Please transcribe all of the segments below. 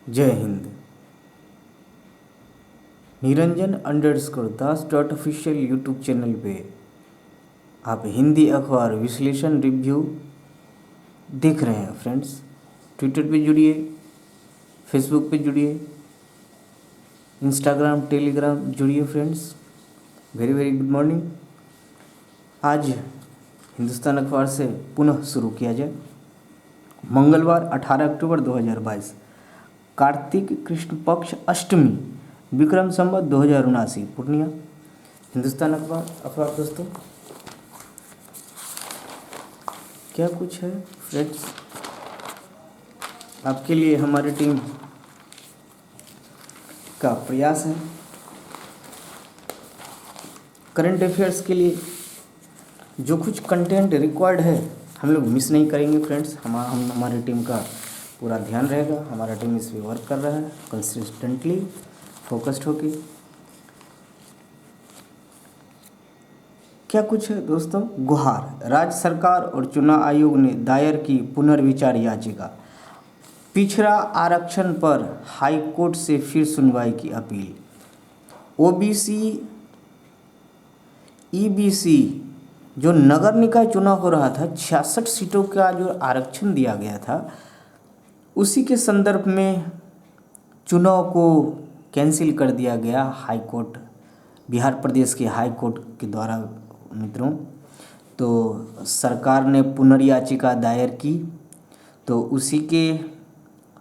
जय Hind. निरंजन_दास.ऑफिशियल YouTube channel पे आप हिंदी अखबार विश्लेषण रिव्यू देख रहे हैं फ्रेंड्स। ट्विटर पे जुड़िए, फेसबुक पे जुड़िए, इंस्टाग्राम टेलीग्राम जुड़िए friends. Very very good morning. आज हिंदुस्तान अखबार से पुनः शुरू किया जाए। मंगलवार 18 अक्टूबर 2022, कार्तिक कृष्ण पक्ष अष्टमी, विक्रम संवत 2079, पूर्णिया। हिंदुस्तान अखबार दोस्तों, क्या कुछ है फ्रेंड्स आपके लिए। हमारी टीम का प्रयास है करंट अफेयर्स के लिए जो कुछ कंटेंट रिक्वायर्ड है हम लोग मिस नहीं करेंगे फ्रेंड्स। हमारी टीम का पूरा ध्यान रहेगा। हमारा टीम इस पर वर्क कर रहा है कंसिस्टेंटली, फोकस्ड होके। क्या कुछ है दोस्तों। गुहार, राज्य सरकार और चुनाव आयोग ने दायर की पुनर्विचार याचिका। पिछड़ा आरक्षण पर हाई कोर्ट से फिर सुनवाई की अपील। ओबीसी ईबीसी जो नगर निकाय चुनाव हो रहा था, 66 सीटों का जो आरक्षण दिया गया था, उसी के संदर्भ में चुनाव को कैंसिल कर दिया गया हाई कोर्ट, बिहार प्रदेश के हाई कोर्ट के द्वारा मित्रों। तो सरकार ने पुनर्याचिका दायर की, तो उसी के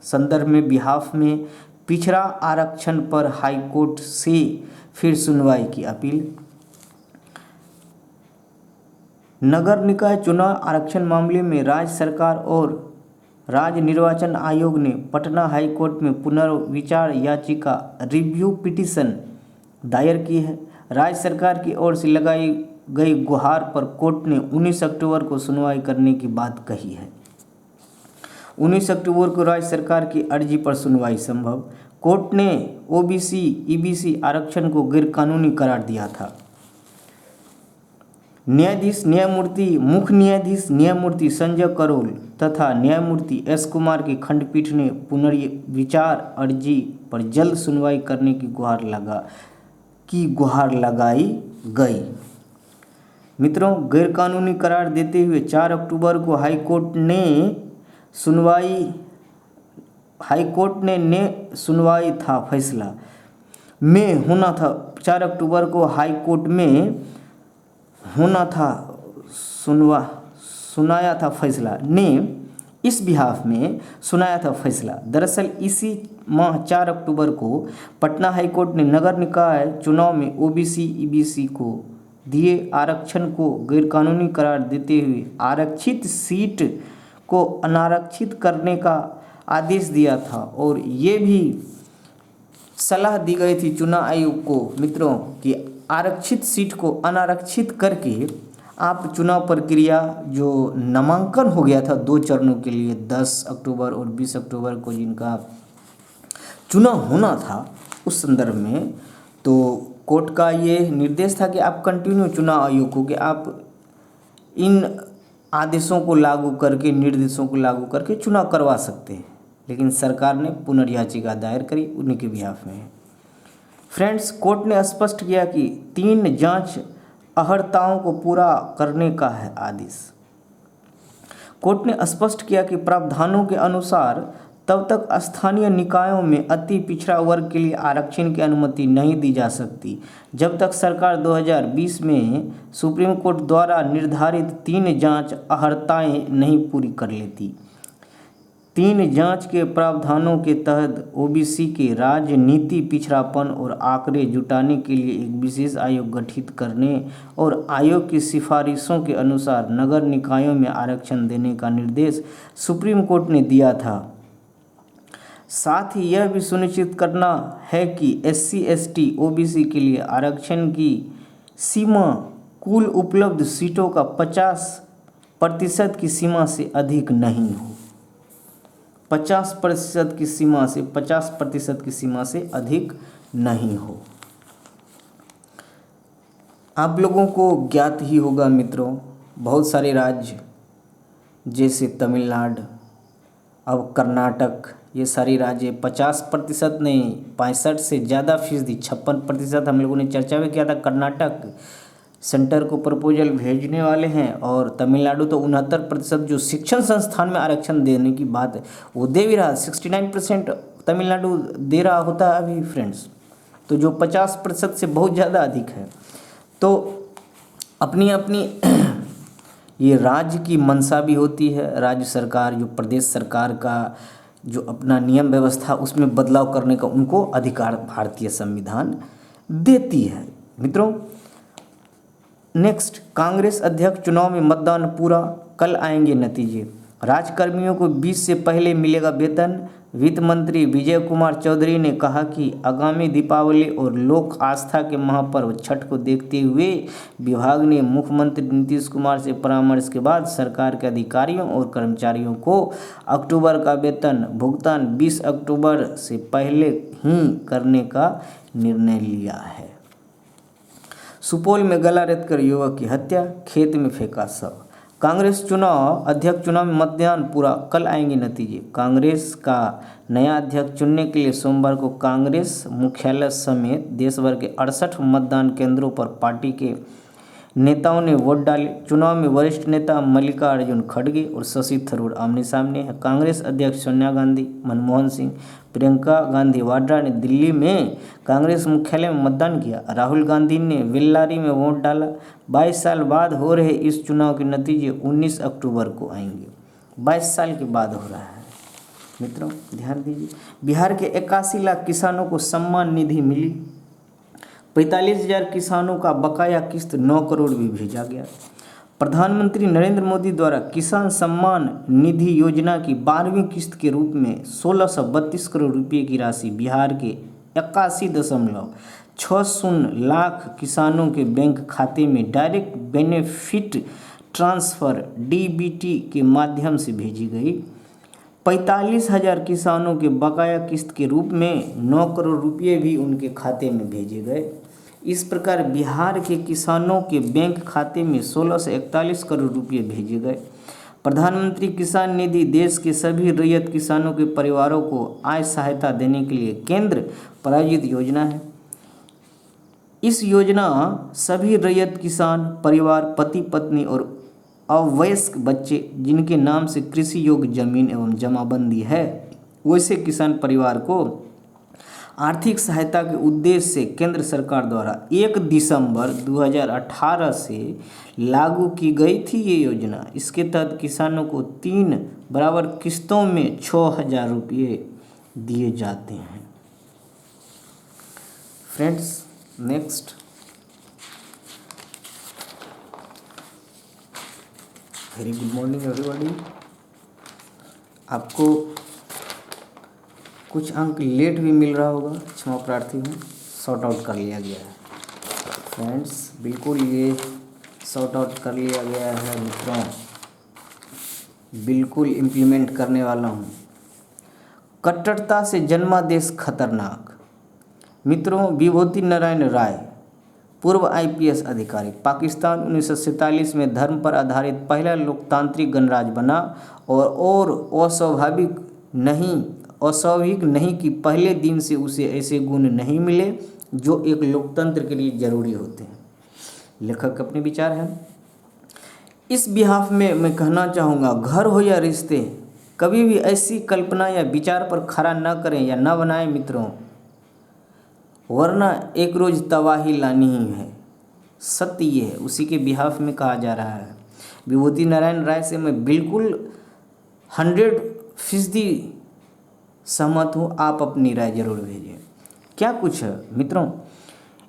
संदर्भ में बिहाफ में पिछड़ा आरक्षण पर हाई कोर्ट से फिर सुनवाई की अपील। नगर निकाय चुनाव आरक्षण मामले में राज्य सरकार और राज्य निर्वाचन आयोग ने पटना हाई कोर्ट में पुनर्विचार याचिका रिव्यू पिटीशन दायर की है। राज्य सरकार की ओर से लगाई गई गुहार पर कोर्ट ने 19 अक्टूबर को सुनवाई करने की बात कही है। 19 अक्टूबर को राज्य सरकार की अर्जी पर सुनवाई संभव। कोर्ट ने ओबीसी ईबीसी आरक्षण को गैरकानूनी करार दिया था। मुख्य न्यायाधीश न्यायमूर्ति संजय करोल तथा न्यायमूर्ति एस कुमार की खंडपीठ ने पुनर्विचार अर्जी पर जल्द सुनवाई करने की गुहार लगाई गई। मित्रों, गैरकानूनी करार देते हुए 4 अक्टूबर को हाई कोर्ट ने सुनवाई था फैसला में होना था। 4 अक्टूबर को हाई कोर्ट में होना था सुनाया था फैसला ने इस बिहाफ में सुनाया था फैसला। दरअसल इसी माह 4 अक्टूबर को पटना हाई कोर्ट ने नगर निकाय चुनाव में ओबीसी ईबीसी को दिए आरक्षण को गैरकानूनी करार देते हुए आरक्षित सीट को अनारक्षित करने का आदेश दिया था। और ये भी सलाह दी गई थी चुनाव आयोग को मित्रों कि आरक्षित सीट को अनारक्षित करके आप चुनाव प्रक्रिया जो नामांकन हो गया था 2 चरणों के लिए 10 अक्टूबर और 20 अक्टूबर को जिनका चुनाव होना था, उस संदर्भ में तो कोर्ट का ये निर्देश था कि आप कंटिन्यू चुनाव आयोग को कि आप इन आदेशों को लागू करके, निर्देशों को लागू करके चुनाव करवा सकते हैं। लेकिन सरकार ने पुनर्याचिका दायर करी, उन्हीं के बिहाफ में। फ्रेंड्स, कोर्ट ने स्पष्ट किया कि 3 जांच अहर्ताओं को पूरा करने का है आदेश। कोर्ट ने स्पष्ट किया कि प्रावधानों के अनुसार तब तक स्थानीय निकायों में अति पिछड़ा वर्ग के लिए आरक्षण की अनुमति नहीं दी जा सकती जब तक सरकार 2020 में सुप्रीम कोर्ट द्वारा निर्धारित 3 जांच अहर्ताएं नहीं पूरी कर लेती। 3 जांच के प्रावधानों के तहत ओबीसी के राजनीति पिछड़ापन और आंकड़े जुटाने के लिए एक विशेष आयोग गठित करने और आयोग की सिफारिशों के अनुसार नगर निकायों में आरक्षण देने का निर्देश सुप्रीम कोर्ट ने दिया था। साथ ही यह भी सुनिश्चित करना है कि एससी एसटी ओबीसी के लिए आरक्षण की सीमा कुल उपलब्ध सीटों का 50% की सीमा से अधिक नहीं हो। 50% की सीमा से 50% की सीमा से अधिक नहीं हो। आप लोगों को ज्ञात ही होगा मित्रों, बहुत सारे राज्य जैसे तमिलनाडु, अब कर्नाटक, ये सारी राज्य 50% नहीं 65 से ज़्यादा फीसदी 56% हम लोगों ने चर्चा में किया था। कर्नाटक सेंटर को प्रपोजल भेजने वाले हैं और तमिलनाडु तो 69% जो शिक्षण संस्थान में आरक्षण देने की बात है वो दे भी रहा। 69% तमिलनाडु दे रहा होता है अभी फ्रेंड्स, तो जो 50% से बहुत ज़्यादा अधिक है। तो अपनी अपनी ये राज्य की मंशा भी होती है, राज्य सरकार जो प्रदेश सरकार का जो अपना नियम व्यवस्था उसमें बदलाव करने का उनको अधिकार भारतीय संविधान देती है। मित्रों नेक्स्ट, कांग्रेस अध्यक्ष चुनाव में मतदान पूरा, कल आएंगे नतीजे। राजकर्मियों को 20 से पहले मिलेगा वेतन। वित्त मंत्री विजय कुमार चौधरी ने कहा कि आगामी दीपावली और लोक आस्था के महापर्व छठ को देखते हुए विभाग ने मुख्यमंत्री नीतीश कुमार से परामर्श के बाद सरकार के अधिकारियों और कर्मचारियों को अक्टूबर का वेतन भुगतान 20 अक्टूबर से पहले ही करने का निर्णय लिया है। सुपौल में गला रेतकर युवक की हत्या, खेत में फेंका शव। कांग्रेस चुनाव अध्यक्ष चुनाव में मतदान पूरा, कल आएंगे नतीजे। कांग्रेस का नया अध्यक्ष चुनने के लिए सोमवार को कांग्रेस मुख्यालय समेत देश भर के 68 मतदान केंद्रों पर पार्टी के नेताओं ने वोट डाले। चुनाव में वरिष्ठ नेता मल्लिकार्जुन खड़गे और शशि थरूर आमने सामने हैं। कांग्रेस अध्यक्ष सोनिया गांधी, मनमोहन सिंह, प्रियंका गांधी वाड्रा ने दिल्ली में कांग्रेस मुख्यालय में मतदान किया। राहुल गांधी ने बेल्लारी में वोट डाला। 22 साल बाद हो रहे इस चुनाव के नतीजे 19 अक्टूबर को आएंगे। 22 साल के बाद हो रहा है मित्रों, ध्यान दीजिए। बिहार के 81 लाख किसानों को सम्मान निधि मिली। 45,000 किसानों का बकाया किस्त 9 करोड़ भी भेजा गया। प्रधानमंत्री नरेंद्र मोदी द्वारा किसान सम्मान निधि योजना की 12वीं किस्त के रूप में 1632 करोड़ रुपये की राशि बिहार के 81.60 लाख किसानों के बैंक खाते में डायरेक्ट बेनिफिट ट्रांसफ़र डीबीटी के माध्यम से भेजी गई। 45,000 किसानों के बकाया किस्त के रूप में 9 करोड़ रुपये भी उनके खाते में भेजे गए। इस प्रकार बिहार के किसानों के बैंक खाते में 16 से 41 करोड़ रुपये भेजे गए। प्रधानमंत्री किसान निधि देश के सभी रैयत किसानों के परिवारों को आय सहायता देने के लिए केंद्र प्रायोजित योजना है। इस योजना सभी रैयत किसान परिवार, पति पत्नी और अवयस्क बच्चे जिनके नाम से कृषि योग्य जमीन एवं जमाबंदी है वैसे किसान परिवार को आर्थिक सहायता के उद्देश्य से केंद्र सरकार द्वारा 1 दिसंबर 2018 से लागू की गई थी ये योजना। इसके तहत किसानों को 3 बराबर किस्तों में 6,000 रुपये दिए जाते हैं। Friends next, very good morning everybody. आपको कुछ अंक लेट भी मिल रहा होगा, क्षमा प्रार्थी हूँ, सॉर्ट आउट कर लिया गया है फ्रेंड्स, बिल्कुल ये सॉर्ट आउट कर लिया गया है मित्रों, बिल्कुल इम्प्लीमेंट करने वाला हूँ। कट्टरता से जन्मा देश खतरनाक। मित्रों विभूति नारायण राय पूर्व IPS अधिकारी, पाकिस्तान 1947 में धर्म पर आधारित पहला लोकतांत्रिक गणराज्य बना और अस्वाभाविक नहीं कि पहले दिन से उसे ऐसे गुण नहीं मिले जो एक लोकतंत्र के लिए जरूरी होते हैं। लेखक अपने विचार हैं। इस बिहाफ में मैं कहना चाहूँगा, घर हो या रिश्ते, कभी भी ऐसी कल्पना या विचार पर खरा न करें या न बनाएं मित्रों, वरना एक रोज़ तबाही लानी ही है। सत्य ये है, उसी के बिहाफ में कहा जा रहा है। विभूति नारायण राय से मैं बिल्कुल 100% सहमत हूँ। आप अपनी राय जरूर भेजिए। क्या कुछ है मित्रों,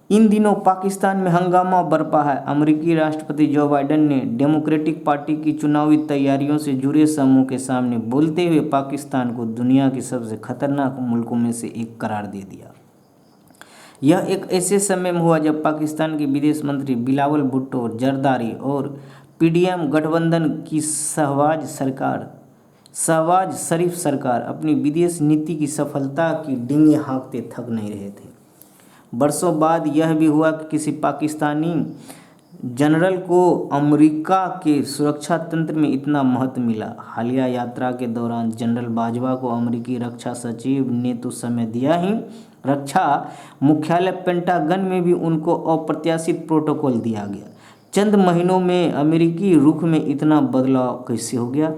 इन दिनों पाकिस्तान में हंगामा बरपा है। अमेरिकी राष्ट्रपति जो बाइडेन ने डेमोक्रेटिक पार्टी की चुनावी तैयारियों से जुड़े समूह के सामने बोलते हुए पाकिस्तान को दुनिया के सबसे खतरनाक मुल्कों में से एक करार दे दिया। यह एक ऐसे समय में हुआ जब पाकिस्तान के विदेश मंत्री बिलावल भुट्टो जरदारी और PDM गठबंधन की शहबाज शरीफ सरकार अपनी विदेश नीति की सफलता की डींगे हाँकते थक नहीं रहे थे। बरसों बाद यह भी हुआ कि किसी पाकिस्तानी जनरल को अमेरिका के सुरक्षा तंत्र में इतना महत्व मिला। हालिया यात्रा के दौरान जनरल बाजवा को अमेरिकी रक्षा सचिव ने तो समय दिया ही, रक्षा मुख्यालय पेंटागन में भी उनको अप्रत्याशित प्रोटोकॉल दिया गया। चंद महीनों में अमेरिकी रुख में इतना बदलाव कैसे हो गया?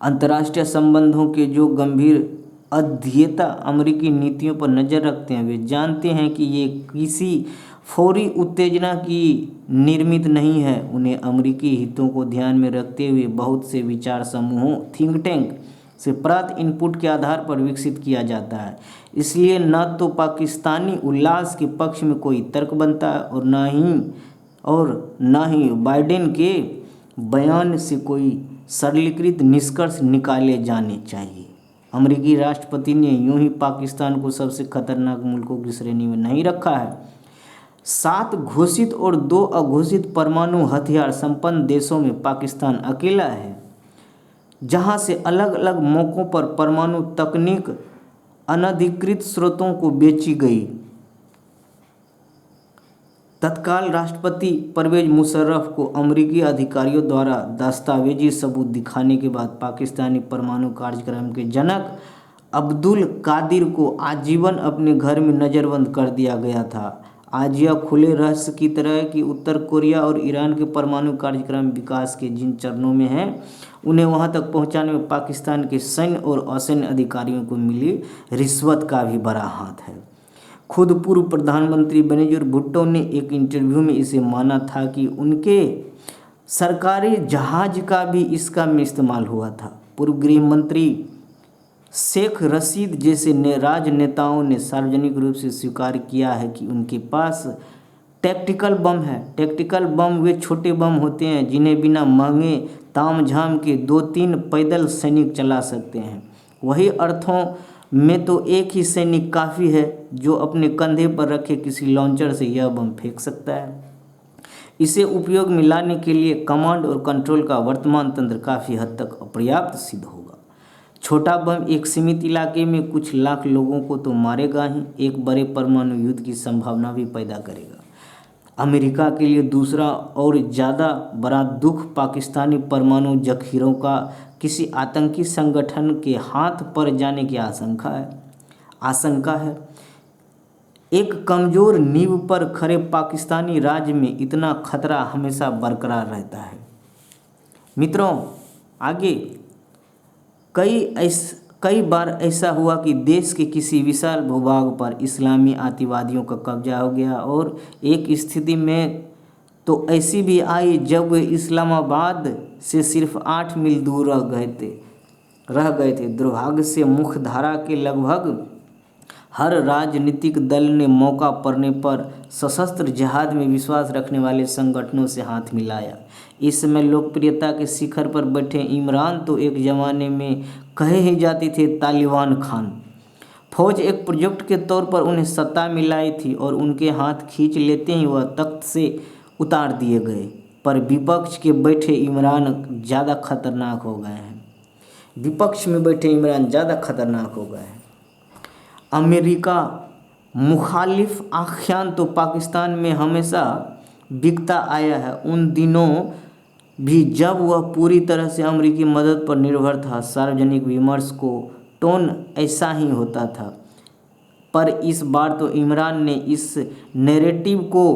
अंतर्राष्ट्रीय संबंधों के जो गंभीर अध्येता अमेरिकी नीतियों पर नज़र रखते हैं वे जानते हैं कि ये किसी फौरी उत्तेजना की निर्मित नहीं है। उन्हें अमेरिकी हितों को ध्यान में रखते हुए बहुत से विचार समूहों थिंक टैंक से प्राप्त इनपुट के आधार पर विकसित किया जाता है। इसलिए न तो पाकिस्तानी उल्लास के पक्ष में कोई तर्क बनता है और न ही बाइडेन के बयान से कोई सरलीकृत निष्कर्ष निकाले जाने चाहिए। अमेरिकी राष्ट्रपति ने यूं ही पाकिस्तान को सबसे खतरनाक मुल्कों की श्रेणी में नहीं रखा है। 7 घोषित और 2 अघोषित परमाणु हथियार संपन्न देशों में पाकिस्तान अकेला है जहां से अलग अलग मौकों पर परमाणु तकनीक अनधिकृत स्रोतों को बेची गई। तत्काल राष्ट्रपति परवेज मुशर्रफ को अमेरिकी अधिकारियों द्वारा दस्तावेजी सबूत दिखाने के बाद पाकिस्तानी परमाणु कार्यक्रम के जनक अब्दुल कादिर को आजीवन अपने घर में नज़रबंद कर दिया गया था। आज यह खुले रहस्य की तरह है कि उत्तर कोरिया और ईरान के परमाणु कार्यक्रम विकास के जिन चरणों में हैं उन्हें वहां तक पहुंचाने में पाकिस्तान के सैन्य और असैन्य अधिकारियों को मिली रिश्वत का भी बड़ा हाथ है। खुद पूर्व प्रधानमंत्री बेनजीर भुट्टो ने एक इंटरव्यू में इसे माना था कि उनके सरकारी जहाज का भी इसका में इस्तेमाल हुआ था। पूर्व गृह मंत्री शेख रशीद जैसे राजनेताओं ने सार्वजनिक रूप से स्वीकार किया है कि उनके पास टैक्टिकल बम है। टैक्टिकल बम वे छोटे बम होते हैं जिन्हें बिना महंगे तामझाम के 2-3 पैदल सैनिक चला सकते हैं। वही अर्थों में तो एक ही सैनिक काफ़ी है जो अपने कंधे पर रखे किसी लॉन्चर से यह बम फेंक सकता है। इसे उपयोग में लाने के लिए कमांड और कंट्रोल का वर्तमान तंत्र काफ़ी हद तक अपर्याप्त सिद्ध होगा। छोटा बम एक सीमित इलाके में कुछ लाख लोगों को तो मारेगा ही, एक बड़े परमाणु युद्ध की संभावना भी पैदा करेगा। अमेरिका के लिए दूसरा और ज़्यादा बड़ा दुख पाकिस्तानी परमाणु जखीरों का किसी आतंकी संगठन के हाथ पड़ जाने की आशंका है। एक कमज़ोर नींव पर खड़े पाकिस्तानी राज्य में इतना खतरा हमेशा बरकरार रहता है। मित्रों, आगे कई बार ऐसा हुआ कि देश के किसी विशाल भूभाग पर इस्लामी आतिवादियों का कब्जा हो गया और एक स्थिति में तो ऐसी भी आई जब वे इस्लामाबाद से सिर्फ 8 मील दूर रह गए थे। दुर्भाग्य से मुख्यधारा के लगभग हर राजनीतिक दल ने मौका पड़ने पर सशस्त्र जिहाद में विश्वास रखने वाले संगठनों से हाथ मिलाया। इस समय लोकप्रियता के शिखर पर बैठे इमरान तो एक ज़माने में कहे ही जाते थे तालिबान खान। फौज एक प्रोजेक्ट के तौर पर उन्हें सत्ता मिलाई थी और उनके हाथ खींच लेते ही वह तख्त से उतार दिए गए। पर विपक्ष के बैठे इमरान ज़्यादा खतरनाक हो गए हैं। विपक्ष में बैठे इमरान ज़्यादा खतरनाक हो गए हैं। अमेरिका मुखालिफ आख्यान तो पाकिस्तान में हमेशा बिकता आया है। उन दिनों भी जब वह पूरी तरह से अमेरिकी मदद पर निर्भर था, सार्वजनिक विमर्श को टोन ऐसा ही होता था। पर इस बार तो इमरान ने इस नैरेटिव को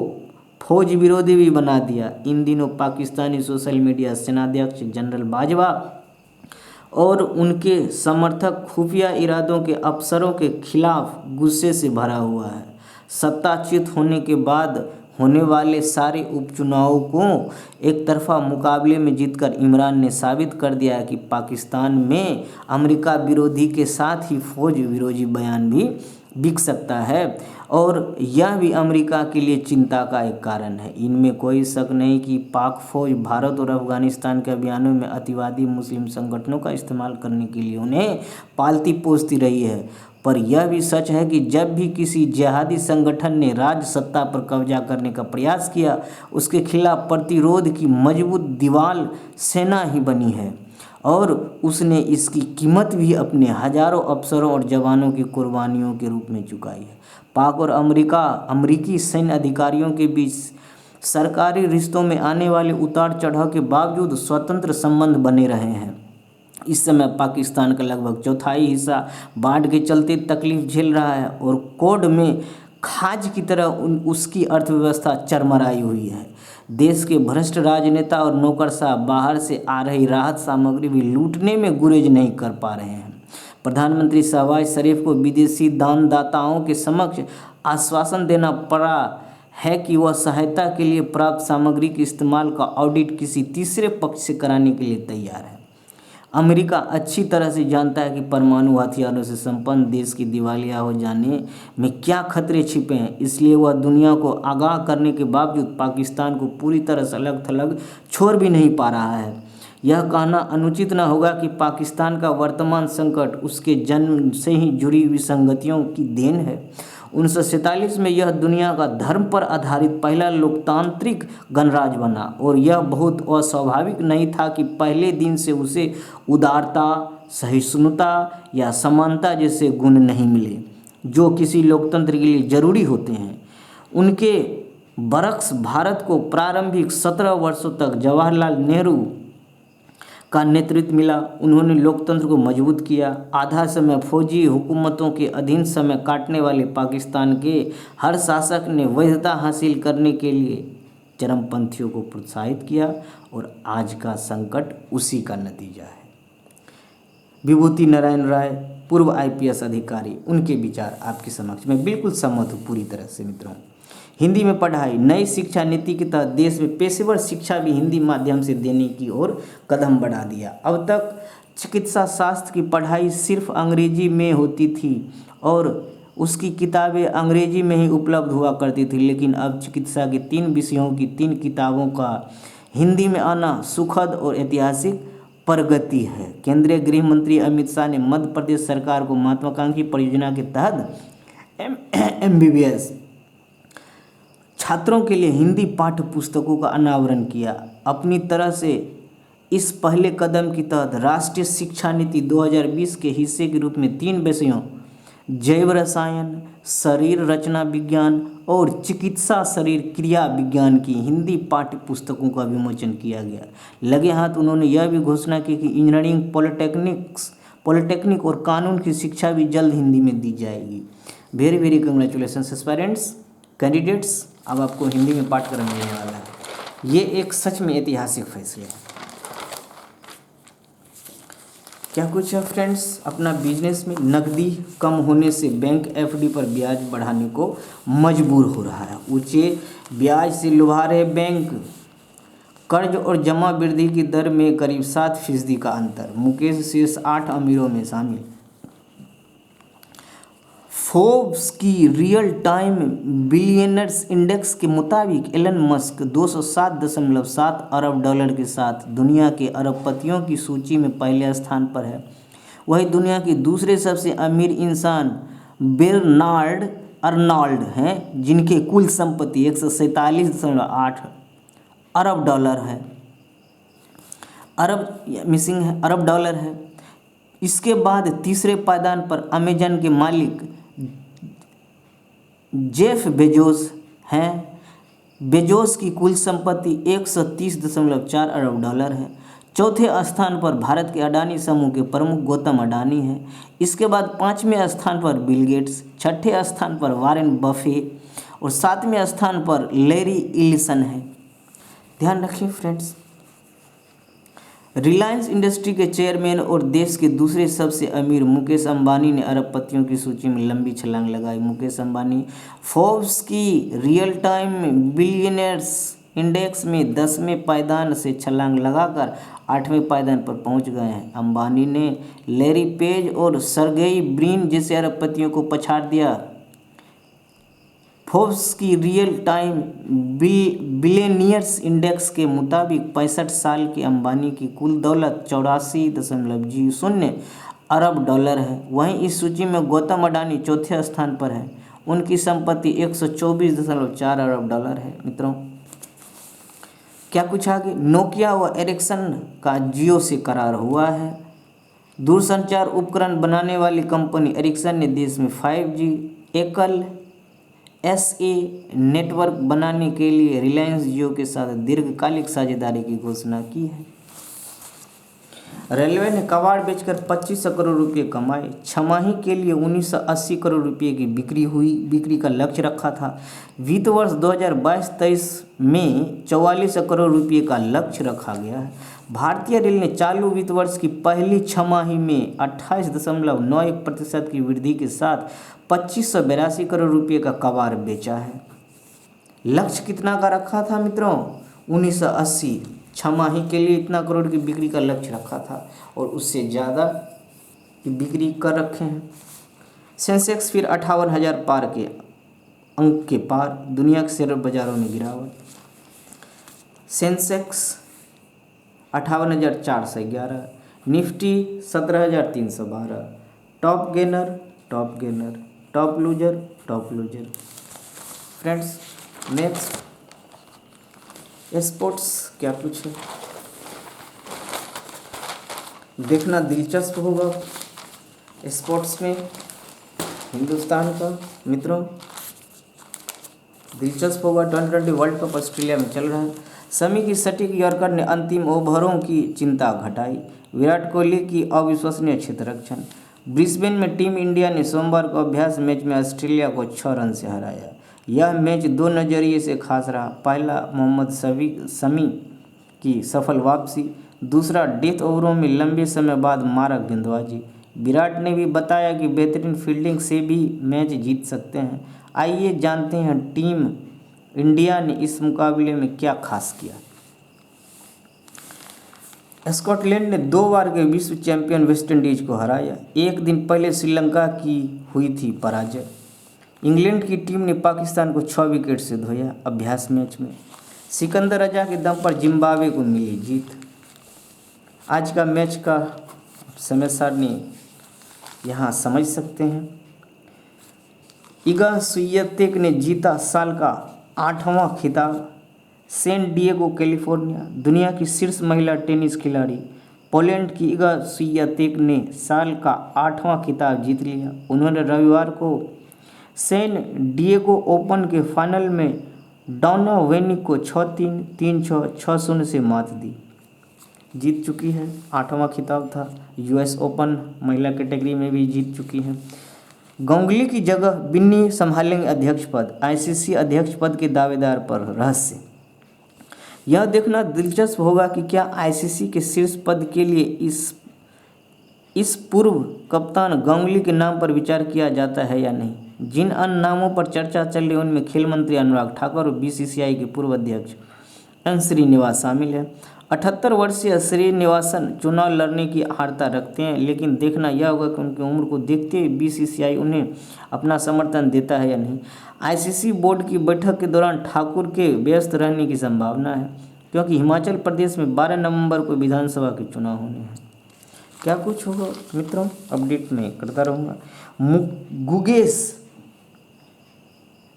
फौज विरोधी भी बना दिया। इन दिनों पाकिस्तानी सोशल मीडिया सेनाध्यक्ष जनरल बाजवा और उनके समर्थक खुफिया इरादों के अफसरों के खिलाफ गुस्से से भरा हुआ है। सत्ताच्युत होने के बाद होने वाले सारे उपचुनावों को एक तरफा मुकाबले में जीतकर इमरान ने साबित कर दिया है कि पाकिस्तान में अमेरिका विरोधी के साथ ही फौज विरोधी बयान भी बिक सकता है और यह भी अमेरिका के लिए चिंता का एक कारण है। इनमें कोई शक नहीं कि पाक फौज भारत और अफगानिस्तान के अभियानों में अतिवादी मुस्लिम संगठनों का इस्तेमाल करने के लिए उन्हें पालती पोसती रही है। पर यह भी सच है कि जब भी किसी जिहादी संगठन ने राज्य सत्ता पर कब्जा करने का प्रयास किया, उसके खिलाफ प्रतिरोध की मजबूत दीवार सेना ही बनी है और उसने इसकी कीमत भी अपने हजारों अफसरों और जवानों की कुर्बानियों के रूप में चुकाई है। पाक और अमेरिकी सैन्य अधिकारियों के बीच सरकारी रिश्तों में आने वाले उतार चढ़ाव के बावजूद स्वतंत्र संबंध बने रहे हैं। इस समय पाकिस्तान का लगभग चौथाई हिस्सा बाढ़ के चलते तकलीफ झेल रहा है और कोड में खाज की तरह उसकी अर्थव्यवस्था चरमराई हुई है। देश के भ्रष्ट राजनेता और नौकरशाह बाहर से आ रही राहत सामग्री भी लूटने में गुरेज नहीं कर पा रहे हैं। प्रधानमंत्री शहबाज शरीफ को विदेशी दानदाताओं के समक्ष आश्वासन देना पड़ा है कि वह सहायता के लिए प्राप्त सामग्री के इस्तेमाल का ऑडिट किसी तीसरे पक्ष से कराने के लिए तैयार है। अमेरिका अच्छी तरह से जानता है कि परमाणु हथियारों से संपन्न देश की दिवालिया हो जाने में क्या खतरे छिपे हैं, इसलिए वह दुनिया को आगाह करने के बावजूद पाकिस्तान को पूरी तरह से अलग थलग छोड़ भी नहीं पा रहा है। यह कहना अनुचित न होगा कि पाकिस्तान का वर्तमान संकट उसके जन्म से ही जुड़ी विसंगतियों की देन है। 1947 में यह दुनिया का धर्म पर आधारित पहला लोकतांत्रिक गणराज्य बना और यह बहुत अस्वाभाविक नहीं था कि पहले दिन से उसे उदारता, सहिष्णुता या समानता जैसे गुण नहीं मिले जो किसी लोकतंत्र के लिए जरूरी होते हैं। उनके बरक्स भारत को प्रारंभिक 17 वर्षों तक जवाहरलाल नेहरू का नेतृत्व मिला। उन्होंने लोकतंत्र को मजबूत किया। आधा समय फौजी हुकूमतों के अधीन समय काटने वाले पाकिस्तान के हर शासक ने वैधता हासिल करने के लिए चरमपंथियों को प्रोत्साहित किया और आज का संकट उसी का नतीजा है। विभूति नारायण राय, पूर्व IPS अधिकारी, उनके विचार आपके समक्ष मैं बिल्कुल सहमत हूँ पूरी तरह से। मित्रों, हिंदी में पढ़ाई, नई शिक्षा नीति के तहत देश में पेशेवर शिक्षा भी हिंदी माध्यम से देने की ओर कदम बढ़ा दिया। अब तक चिकित्सा शास्त्र की पढ़ाई सिर्फ अंग्रेजी में होती थी और उसकी किताबें अंग्रेजी में ही उपलब्ध हुआ करती थी, लेकिन अब चिकित्सा के 3 विषयों की 3 किताबों का हिंदी में आना सुखद और ऐतिहासिक प्रगति है। केंद्रीय गृह मंत्री अमित शाह ने मध्य प्रदेश सरकार को महत्वाकांक्षी परियोजना के तहत MBBS छात्रों के लिए हिंदी पाठ्य पुस्तकों का अनावरण किया। अपनी तरह से इस पहले कदम के तहत राष्ट्रीय शिक्षा नीति 2020 के हिस्से के रूप में 3 विषयों जैव रसायन, शरीर रचना विज्ञान और चिकित्सा शरीर क्रिया विज्ञान की हिंदी पाठ्य पुस्तकों का विमोचन किया गया। लगे हाथ उन्होंने यह भी घोषणा की कि इंजीनियरिंग, पॉलिटेक्निक और कानून की शिक्षा भी जल्द हिंदी में दी जाएगी। Very very congratulations aspirants, candidates, अब आपको हिंदी में पाठ्यक्रम मिलने वाला है। ये एक सच में ऐतिहासिक फैसला है। क्या कुछ है फ्रेंड्स, अपना बिजनेस में नकदी कम होने से बैंक FD पर ब्याज बढ़ाने को मजबूर हो रहा है। ऊंचे ब्याज से लुभा रहे बैंक, कर्ज और जमा वृद्धि की दर में करीब 7% का अंतर। मुकेश शीर्ष 8 अमीरों में शामिल। फोर्ब्स की रियल टाइम बिलियनर्स इंडेक्स के मुताबिक एलन मस्क 207.7 अरब डॉलर के साथ दुनिया के अरबपतियों की सूची में पहले स्थान पर है। वही दुनिया के दूसरे सबसे अमीर इंसान बेर्नार्ड अर्नोल्ड हैं, जिनके कुल संपत्ति 147.8 अरब डॉलर है। अरब डॉलर है। इसके बाद तीसरे पायदान पर अमेजन के मालिक जेफ बेजोस हैं। बेजोस की कुल संपत्ति 130.4 अरब डॉलर है। चौथे स्थान पर भारत के अडानी समूह के प्रमुख गौतम अडानी हैं। इसके बाद 5वें स्थान पर बिल गेट्स, 6ठे स्थान पर वारेन बफे और 7वें स्थान पर लैरी इलिसन है। ध्यान रखिए फ्रेंड्स, रिलायंस इंडस्ट्री के चेयरमैन और देश के दूसरे सबसे अमीर मुकेश अंबानी ने अरबपतियों की सूची में लंबी छलांग लगाई। मुकेश अंबानी फोर्ब्स की रियल टाइम बिलियनर्स इंडेक्स में 10वें पायदान से छलांग लगाकर 8वें पायदान पर पहुंच गए हैं। अंबानी ने लैरी पेज और सर्गेई ब्रिन जैसे अरबपतियों को पछाड़ दिया। फोर्ब्स की रियल टाइम बिलियनियर्स इंडेक्स के मुताबिक 65 साल के अंबानी की कुल दौलत 84.0 अरब डॉलर है। वहीं इस सूची में गौतम अडानी चौथे स्थान पर है। उनकी संपत्ति 124.4 अरब डॉलर है। मित्रों, क्या कुछ आगे, नोकिया व एरिक्सन का जियो से करार हुआ है। दूरसंचार उपकरण बनाने वाली कंपनी एरिक्सन ने देश में 5G एकल SA नेटवर्क बनाने के लिए रिलायंस जियो के साथ दीर्घकालिक साझेदारी की घोषणा की है। रेलवे ने कबाड़ बेचकर 2500 करोड़ रुपए कमाए। छमाही के लिए 1980 करोड़ रुपए की बिक्री का लक्ष्य रखा था। वित्त वर्ष 2022-23 में 4400 करोड़ रुपए का लक्ष्य रखा गया है। भारतीय रेल ने चालू वित्त वर्ष की पहली छमाही में 28.91% की वृद्धि के साथ 2582 करोड़ रुपए का कबाड़ बेचा है। लक्ष्य कितना का रखा था मित्रों? 1980। छमाही के लिए इतना करोड़ की बिक्री का लक्ष्य रखा था और उससे ज़्यादा की बिक्री कर रखे हैं। सेंसेक्स फिर 58,000 पार के अंक के पार, दुनिया के शेयर बाजारों में गिरावट। Sensex 58,411, Nifty 17,312, top gainer, top loser. Friends, next sports क्या कुछ है देखना दिलचस्प होगा। स्पोर्ट्स में हिंदुस्तान का मित्रों दिलचस्प होगा। 2020 वर्ल्ड कप ऑस्ट्रेलिया में चल रहा है। शमी की सटीक यॉर्कर ने अंतिम ओवरों की चिंता घटाई। विराट कोहली की अविश्वसनीय क्षेत्ररक्षण। ब्रिस्बेन में टीम इंडिया ने सोमवार को अभ्यास मैच में ऑस्ट्रेलिया को 6 रन से हराया। यह मैच दो नज़रिए से खास रहा। पहला, मोहम्मद शमी की सफल वापसी। दूसरा, डेथ ओवरों में लंबे समय बाद मारक गेंदबाजी। विराट ने भी बताया कि बेहतरीन फील्डिंग से भी मैच जीत सकते हैं। आइए जानते हैं टीम इंडिया ने इस मुकाबले में क्या खास किया। स्कॉटलैंड ने 2 बार के विश्व चैंपियन वेस्टइंडीज को हराया। एक दिन पहले श्रीलंका की हुई थी पराजय। इंग्लैंड की टीम ने पाकिस्तान को 6 विकेट से धोया अभ्यास मैच में। सिकंदर रजा के दम पर जिम्बाब्वे को मिली जीत। आज का मैच का समय सारणी यहाँ समझ सकते हैं। इगा स्विएतेक ने जीता साल का 8वां खिताब। San Diego California. दुनिया की शीर्ष महिला टेनिस खिलाड़ी पोलैंड की इगा स्विएतेक ने साल का 8वां खिताब जीत लिया। उन्होंने रविवार को सैन डिएगो ओपन के फाइनल में डॉना वेनिक को 6-3, 3-6, 6-0 से मात दी। जीत चुकी है। 8वां खिताब था। US ओपन महिला कैटेगरी में भी जीत चुकी है। गांगुली की जगह बिन्नी संभालेंगे अध्यक्ष पद। ICC अध्यक्ष पद के दावेदार पर रहस्य। यह देखना दिलचस्प होगा कि क्या ICC के शीर्ष पद के लिए इस पूर्व कप्तान गांगुली के नाम पर विचार किया जाता है या नहीं। जिन अन्य नामों पर चर्चा चल रही है उनमें खेल मंत्री अनुराग ठाकुर और BCCI के पूर्व अध्यक्ष एन श्रीनिवास शामिल है। 78 वर्षीय श्रीनिवासन चुनाव लड़ने की आहारता रखते हैं, लेकिन देखना यह होगा कि उनकी उम्र को देखते हुए BCCI उन्हें अपना समर्थन देता है या नहीं। ICC बोर्ड की बैठक के दौरान ठाकुर के व्यस्त रहने की संभावना है, क्योंकि हिमाचल प्रदेश में 12 नवंबर को विधानसभा के चुनाव होने हैं। क्या कुछ होगा मित्रों, अपडेट में करता रहूँगा। गुगेस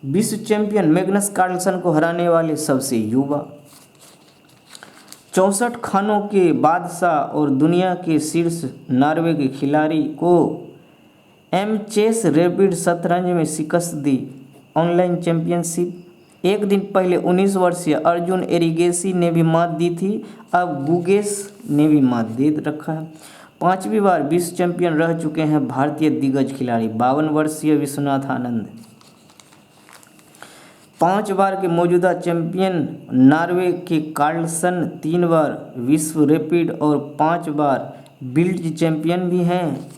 विश्व चैंपियन मैग्नस कार्लसन को हराने वाले सबसे युवा। 64 खानों के बादशाह और दुनिया के शीर्ष नॉर्वे के खिलाड़ी को चेस रैपिड शतरंज में शिकस्त दी। Online championship. एक दिन पहले 19 वर्षीय अर्जुन एरिगेसी ने भी मात दी थी। अब गुगेस ने भी मात दे रखा है। 5वीं बार विश्व चैंपियन रह चुके हैं भारतीय दिग्गज खिलाड़ी 52 वर्षीय विश्वनाथ आनंद। 5 बार के मौजूदा चैंपियन नॉर्वे के कार्लसन 3 बार विश्व रैपिड और 5 बार बिल्ड चैंपियन भी हैं।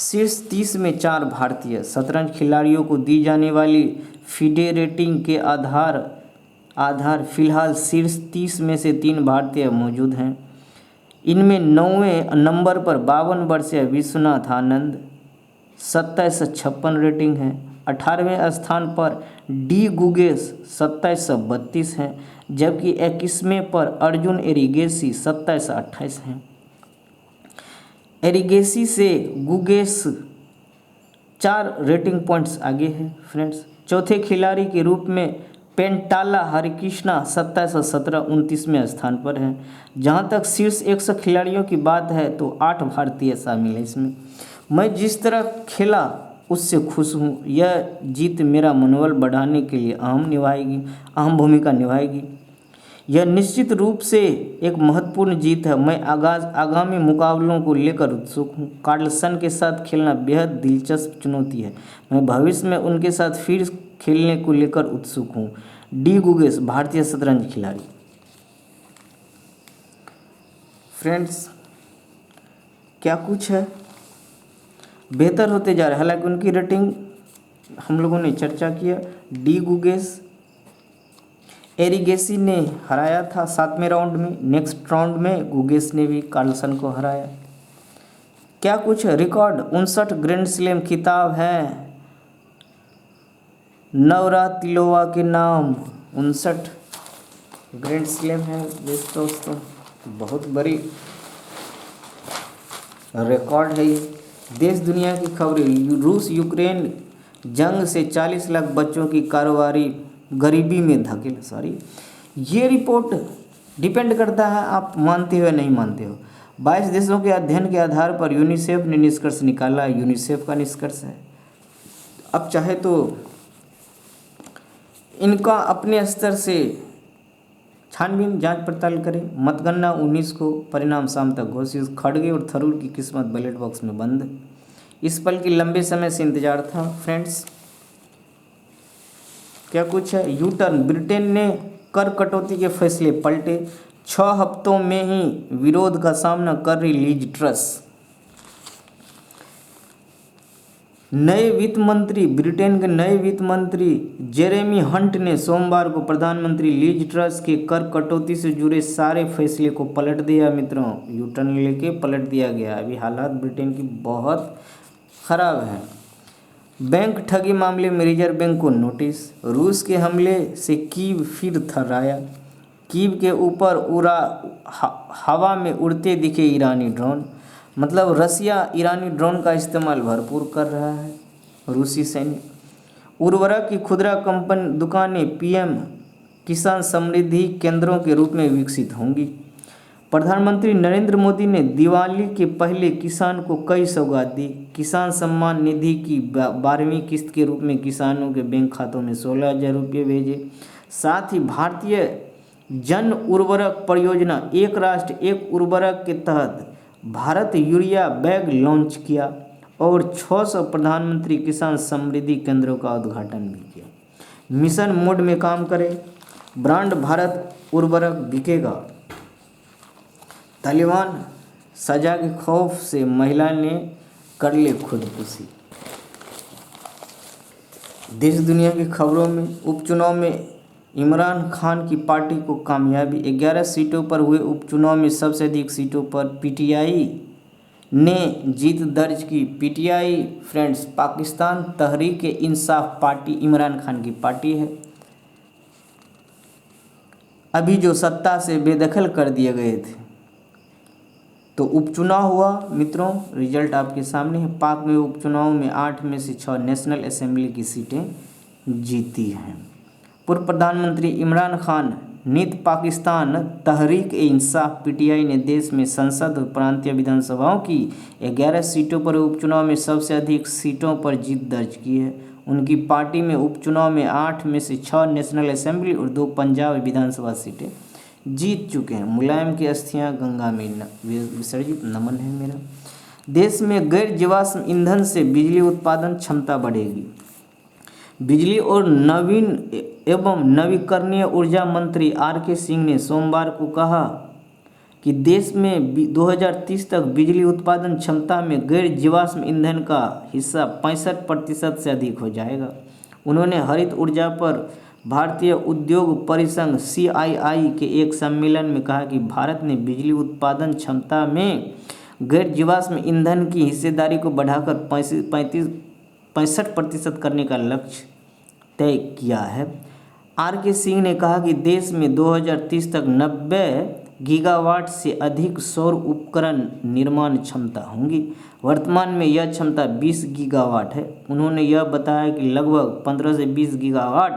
शीर्ष 30 में 4 भारतीय शतरंज खिलाड़ियों को दी जाने वाली FIDE रेटिंग के आधार फिलहाल शीर्ष 30 में से 3 भारतीय मौजूद हैं। इनमें 9वें नंबर पर 52 वर्षीय विश्वनाथ आनंद 2756 रेटिंग है। 18वें स्थान पर डी गुगेस 2732 हैं, जबकि 21वें पर अर्जुन एरिगेसी 2728 हैं। एरिगेसी से गुगेस 4 रेटिंग पॉइंट्स आगे हैं। फ्रेंड्स, चौथे खिलाड़ी के रूप में पेंटाला हरिकृष्णा 2717 29वें स्थान पर हैं। जहां तक शीर्ष 100 खिलाड़ियों की बात है तो 8 भारतीय शामिल हैं इसमें। मैं जिस तरह खेला उससे खुश हूँ। यह जीत मेरा मनोबल बढ़ाने के लिए अहम भूमिका निभाएगी। यह निश्चित रूप से एक महत्वपूर्ण जीत है। मैं आगामी मुकाबलों को लेकर उत्सुक हूँ। कार्लसन के साथ खेलना बेहद दिलचस्प चुनौती है। मैं भविष्य में उनके साथ फिर खेलने को लेकर उत्सुक हूँ। डी गुगेस, भारतीय शतरंज खिलाड़ी। फ्रेंड्स, क्या कुछ है, बेहतर होते जा रहा है। हालांकि उनकी रेटिंग हम लोगों ने चर्चा किया। डी गुगेस एरिगेसी ने हराया था 7वें राउंड में। नेक्स्ट राउंड में गुगेस ने भी कार्लसन को हराया। क्या कुछ रिकॉर्ड 59 ग्रैंड स्लैम खिताब है नवरातिलोवा के नाम। 59 ग्रैंड स्लैम है दोस्तों, बहुत बड़ी रिकॉर्ड है ये। देश दुनिया की खबरें। रूस यूक्रेन जंग से 40 लाख बच्चों की कारोबारी गरीबी में धकेल। ये रिपोर्ट डिपेंड करता है आप मानते हो या नहीं मानते हो। 22 देशों के अध्ययन के आधार पर यूनिसेफ ने निष्कर्ष निकाला। यूनिसेफ का निष्कर्ष है। अब चाहे तो इनका अपने स्तर से छानबीन जांच पड़ताल करें। मतगणना 19 को, परिणाम शाम तक घोषित। खड़गे और थरूर की किस्मत बैलेट बॉक्स में बंद। इस पल की लंबे समय से इंतजार था। फ्रेंड्स, क्या कुछ है। U turn. ब्रिटेन ने कर कटौती के फैसले पलटे। 6 हफ्तों में ही विरोध का सामना कर रही लीज ट्रस। नए वित्त मंत्री, ब्रिटेन के नए वित्त मंत्री जेरेमी हंट ने सोमवार को प्रधानमंत्री लीज ट्रस के कर कटौती से जुड़े सारे फैसले को पलट दिया। मित्रों, यू टर्न लेके पलट दिया गया। अभी हालात ब्रिटेन की बहुत खराब है। बैंक ठगी मामले में रिजर्व बैंक को नोटिस। रूस के हमले से कीव फिर थर्राया। कीव के ऊपर हवा में उड़ते दिखे ईरानी ड्रोन। मतलब रसिया ईरानी ड्रोन का इस्तेमाल भरपूर कर रहा है। रूसी सैन्य। उर्वरक की खुदरा दुकानें पीएम किसान समृद्धि केंद्रों के रूप में विकसित होंगी। प्रधानमंत्री नरेंद्र मोदी ने दिवाली के पहले किसान को कई सौगात दी। किसान सम्मान निधि की 12वीं किस्त के रूप में किसानों के बैंक खातों में 16,000 रुपये भेजे। साथ ही भारतीय जन उर्वरक परियोजना एक राष्ट्र एक उर्वरक के तहत भारत यूरिया बैग लॉन्च किया और 600 प्रधानमंत्री किसान समृद्धि केंद्रों का उद्घाटन भी किया। मिशन मोड में काम करे। ब्रांड भारत उर्वरक बिकेगा। तालिबान सजा के खौफ से महिला ने कर ले खुदकुशी। देश दुनिया की खबरों में। उपचुनाव में इमरान खान की पार्टी को कामयाबी। 11 सीटों पर हुए उपचुनाव में सबसे अधिक सीटों पर पीटीआई ने जीत दर्ज की। PTI friends Pakistan Tehreek Insaf party, Imran Khan की पार्टी है। अभी जो सत्ता से बेदखल कर दिए गए थे। तो उपचुनाव हुआ मित्रों, रिजल्ट आपके सामने है। पाक में उपचुनाव में 8 में से 6 नेशनल असेंबली की सीटें जीती हैं। पूर्व प्रधानमंत्री इमरान खान नीत पाकिस्तान तहरीक इंसाफ पीटीआई ने देश में संसद और प्रांतीय विधानसभाओं की 11 सीटों पर उपचुनाव में सबसे अधिक सीटों पर जीत दर्ज की है। उनकी पार्टी में उपचुनाव में 8 में से 6 नेशनल असेंबली और 2 पंजाब विधानसभा सीटें जीत चुके हैं। मुलायम की अस्थियां गंगा में विसर्जित, नमन है मेरा। देश में गैर जीवाश्म ईंधन से बिजली उत्पादन क्षमता बढ़ेगी। बिजली और नवीन एवं नवीकरणीय ऊर्जा मंत्री आर.के. सिंह ने सोमवार को कहा कि देश में 2030 तक बिजली उत्पादन क्षमता में गैर जीवाश्म ईंधन का हिस्सा 65% से अधिक हो जाएगा। उन्होंने हरित ऊर्जा पर भारतीय उद्योग परिसंघ CII के एक सम्मेलन में कहा कि भारत ने बिजली उत्पादन क्षमता में गैर जीवाश्म ईंधन की हिस्सेदारी को बढ़ाकर 65% करने का लक्ष्य तय किया है। आर.के. सिंह ने कहा कि देश में 2030 तक 90 गीगावाट से अधिक सौर उपकरण निर्माण क्षमता होंगी। वर्तमान में यह क्षमता 20 गीगावाट है। उन्होंने यह बताया कि लगभग 15 से 20 गीगावाट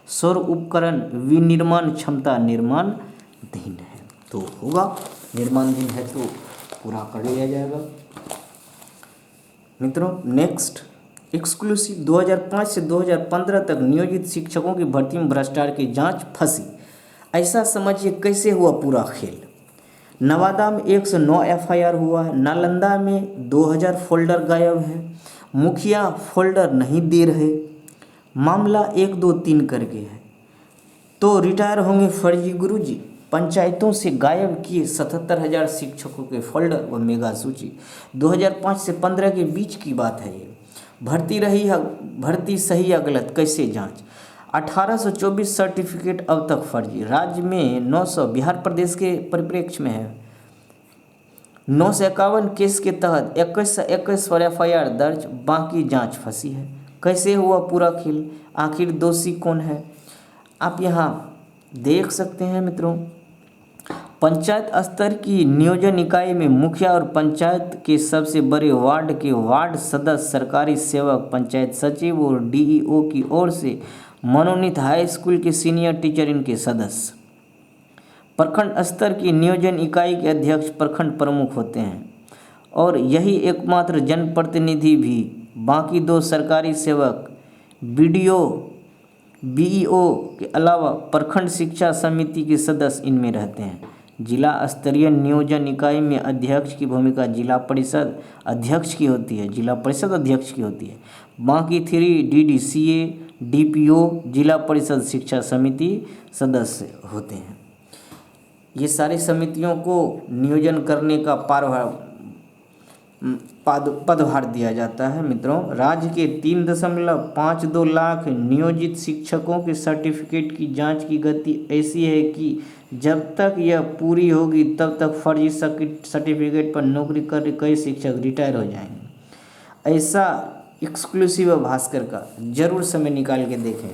सौर उपकरण विनिर्माण क्षमता निर्माणाधीन है। तो होगा, निर्माणाधीन है तो पूरा कर लिया जाएगा। मित्रों नेक्स्ट एक्सक्लूसिव 2005 से 2015 तक नियोजित शिक्षकों की भर्ती में भ्रष्टाचार की जांच फंसी। ऐसा समझिए कैसे हुआ पूरा खेल। नवादा में 109 एफआईआर हुआ है, नालंदा में 2000 फोल्डर गायब है, मुखिया फोल्डर नहीं दे रहे, मामला 1 2 3 करके है। तो रिटायर होंगे फर्जी गुरुजी। पंचायतों से गायब किए 77,000 शिक्षकों के फोल्डर व मेगा सूची। 2005 से 15 के बीच की बात है ये। भर्ती सही या गलत कैसे जांच। 1824 सर्टिफिकेट अब तक फर्जी। राज्य में 900, बिहार प्रदेश के परिप्रेक्ष्य में है 951 केस के तहत 21 पर एफआईआर दर्ज, बाकी जांच फंसी है। कैसे हुआ पूरा खेल, आखिर दोषी कौन है, आप यहाँ देख सकते हैं मित्रों। पंचायत स्तर की नियोजन इकाई में मुखिया और पंचायत के सबसे बड़े वार्ड के वार्ड सदस्य, सरकारी सेवक, पंचायत सचिव और डीईओ की ओर से मनोनीत हाई स्कूल के सीनियर टीचर इनके सदस्य। प्रखंड स्तर की नियोजन इकाई के अध्यक्ष प्रखंड प्रमुख होते हैं और यही एकमात्र जनप्रतिनिधि भी। बाकी 2 सरकारी सेवक, बीडीओ, बीईओ के अलावा प्रखंड शिक्षा समिति के सदस्य इनमें रहते हैं। जिला स्तरीय नियोजन इकाई में अध्यक्ष की भूमिका जिला परिषद अध्यक्ष की होती है, बाकी 3 डीडीसीए, डीपीओ, जिला परिषद शिक्षा समिति सदस्य होते हैं। ये सारी समितियों को नियोजन करने का पदभार दिया जाता है मित्रों। राज्य के 3.52 लाख नियोजित शिक्षकों के सर्टिफिकेट की जांच की गति ऐसी है कि जब तक यह पूरी होगी तब तक फर्जी सर्टिफिकेट पर नौकरी कर कई शिक्षक रिटायर हो जाएंगे। ऐसा एक्सक्लूसिव है भास्कर का, जरूर समय निकाल के देखें।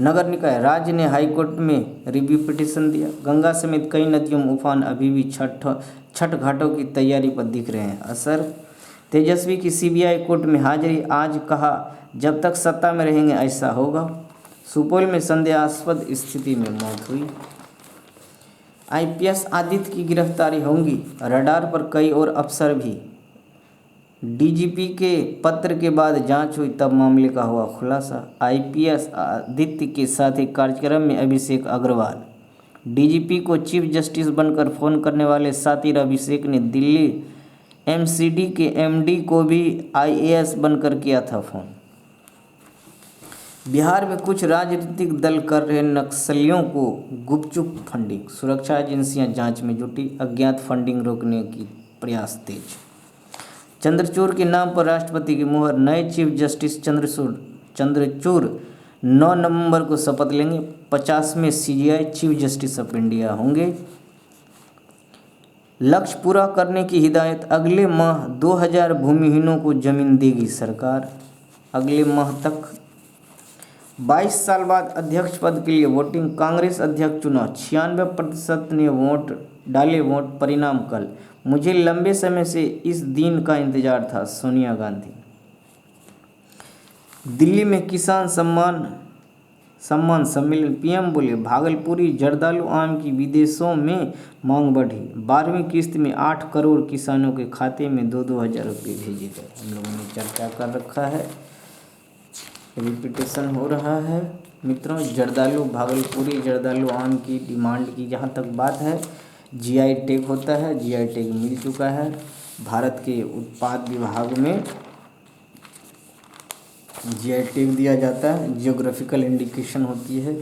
नगर निकाय, राज्य ने हाईकोर्ट में रिव्यू पिटीशन दिया। गंगा समेत कई नदियों में उफान, अभी भी छठ घाटों की तैयारी पर दिख रहे हैं असर। तेजस्वी की सीबीआई कोर्ट में हाजिरी, आज कहा जब तक सत्ता में रहेंगे ऐसा होगा। सुपौल में संदेहास्पद स्थिति में मौत हुई। आईपीएस आदित्य की गिरफ्तारी होंगी, रडार पर कई और अफसर भी। डीजीपी के पत्र के बाद जांच हुई, तब मामले का हुआ खुलासा। आईपीएस आदित्य के साथ एक कार्यक्रम में अभिषेक अग्रवाल। डीजीपी को चीफ जस्टिस बनकर फ़ोन करने वाले सातिर अभिषेक ने दिल्ली एमसीडी के एमडी को भी आईएएस बनकर किया था फ़ोन। बिहार में कुछ राजनीतिक दल कर रहे नक्सलियों को गुपचुप फंडिंग, सुरक्षा एजेंसियां जांच में जुटी, अज्ञात फंडिंग रोकने की प्रयास तेज। चंद्रचूड़ के नाम पर राष्ट्रपति की मुहर, नए चीफ जस्टिस चंद्रचूड़ 9 नवंबर को शपथ लेंगे। 50वें CJI chief justice of India होंगे। लक्ष्य पूरा करने की हिदायत, अगले माह 2000 भूमिहीनों को जमीन देगी सरकार, अगले माह तक। 22 साल बाद अध्यक्ष पद के लिए वोटिंग, कांग्रेस अध्यक्ष चुनाव, 96% ने डाले वोट, परिणाम कल। मुझे लंबे समय से इस दिन का इंतजार था, सोनिया गांधी। दिल्ली में किसान सम्मान सम्मेलन, पीएम बोले भागलपुरी जर्दालू आम की विदेशों में मांग बढ़ी। 12वीं किस्त में 8 करोड़ किसानों के खाते में 2-2 हज़ार रुपये भेजे गए। हम लोगों ने चर्चा कर रखा है, रिपीटेशन हो रहा है मित्रों। जर्दालू, भागलपुरी जर्दालू आम की डिमांड की जहाँ तक बात है, जीआई टैग होता है, जीआई टैग मिल चुका है। भारत के उत्पाद विभाग में जीआई टैग दिया जाता है, जियोग्राफिकल इंडिकेशन होती है,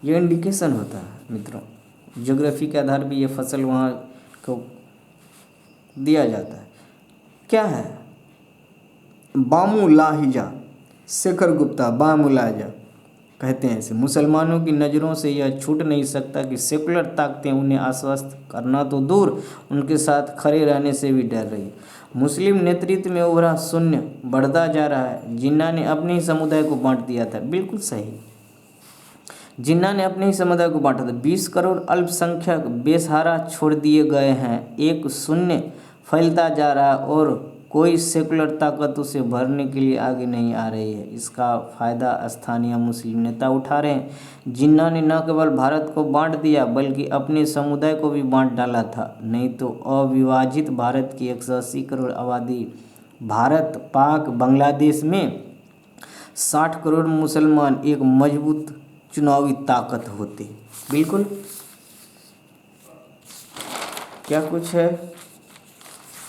ये इंडिकेशन होता है मित्रों। ज्योग्राफी के आधार पर ये फसल वहाँ को दिया जाता है। क्या है, बामू लाहिजा, शेखर गुप्ता बामुलाजा कहते हैं इसे। मुसलमानों की नज़रों से यह छूट नहीं सकता कि सेकुलर ताकतें उन्हें आश्वस्त करना तो दूर, उनके साथ खड़े रहने से भी डर रही। मुस्लिम नेतृत्व में उभरा शून्य बढ़ता जा रहा है। जिन्ना ने अपने ही समुदाय को बांट दिया था, बिल्कुल सही, जिन्ना ने अपने ही समुदाय को बांटा था। 20 करोड़ अल्पसंख्यक बेसहारा छोड़ दिए गए हैं। एक शून्य फैलता जा रहा है और कोई सेकुलर ताकत उसे भरने के लिए आगे नहीं आ रही है। इसका फ़ायदा स्थानीय मुस्लिम नेता उठा रहे हैं, जिन्होंने न केवल भारत को बांट दिया बल्कि अपने समुदाय को भी बांट डाला था। नहीं तो अविभाजित भारत की 180 करोड़ आबादी, भारत, पाक, बांग्लादेश में 60 करोड़ मुसलमान एक मजबूत चुनावी ताकत होते। बिल्कुल, क्या कुछ है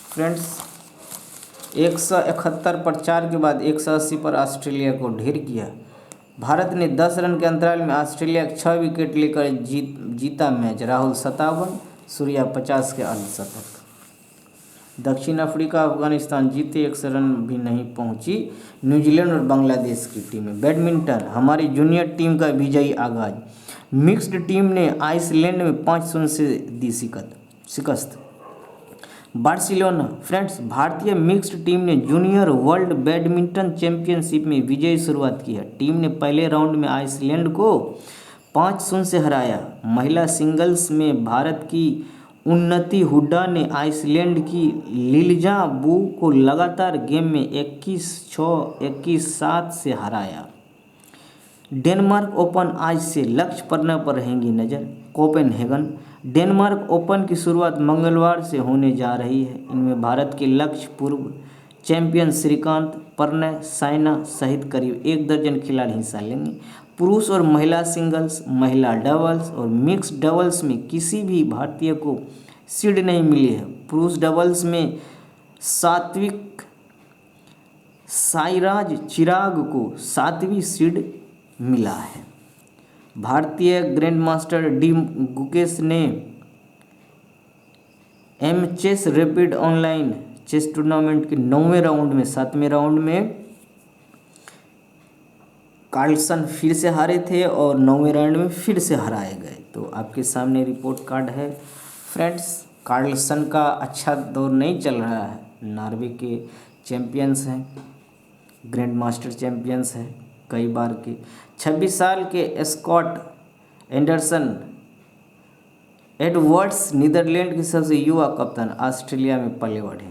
फ्रेंड्स। 171 पर 4 के बाद 180 पर ऑस्ट्रेलिया को ढेर किया। भारत ने 10 रन के अंतराल में ऑस्ट्रेलिया के 6 विकेट लेकर जीता मैच। राहुल 57, सूर्या 50 के अर्धशतक। दक्षिण अफ्रीका, अफगानिस्तान जीते, 100 रन भी नहीं पहुंची न्यूजीलैंड और बांग्लादेश की टीमें। बैडमिंटन, हमारी जूनियर टीम का विजयी आगाज। मिक्स्ड टीम ने आइसलैंड में 5-0 से दी शिकस्त। बार्सिलोना, फ्रेंड्स, भारतीय मिक्स्ड टीम ने जूनियर वर्ल्ड बैडमिंटन चैंपियनशिप में विजयी शुरुआत की है। टीम ने पहले राउंड में आइसलैंड को 5-0 से हराया। महिला सिंगल्स में भारत की उन्नति हुड्डा ने आइसलैंड की लिल्जा बू को लगातार गेम में 21-6, 21-7 से हराया। डेनमार्क ओपन, आज से लक्ष्य पड़ने पर रहेंगी नज़र। कोपेनहेगन, डेनमार्क ओपन की शुरुआत मंगलवार से होने जा रही है। इनमें भारत के लक्ष्य पूर्व चैंपियन श्रीकांत, प्रणय, साइना सहित करीब 1 दर्जन खिलाड़ी हिस्सा लेंगे। पुरुष और महिला सिंगल्स, महिला डबल्स और मिक्स डबल्स में किसी भी भारतीय को सीड नहीं मिली है। पुरुष डबल्स में सात्विक साईराज चिराग को 7वीं सीड मिला है। भारतीय ग्रैंडमास्टर डी गुकेश ने M chess rapid online chess tournament के 9वें राउंड में 7वें राउंड में कार्लसन फिर से हारे थे और 9वें राउंड में फिर से हराए गए। तो आपके सामने रिपोर्ट कार्ड है फ्रेंड्स। कार्लसन का अच्छा दौर नहीं चल रहा है। नॉर्वे के चैंपियंस हैं, ग्रैंड मास्टर चैंपियंस हैं कई बार के। 26 साल के स्कॉट एंडरसन एडवर्ड्स नीदरलैंड के सबसे युवा कप्तान ऑस्ट्रेलिया में पले बढ़े।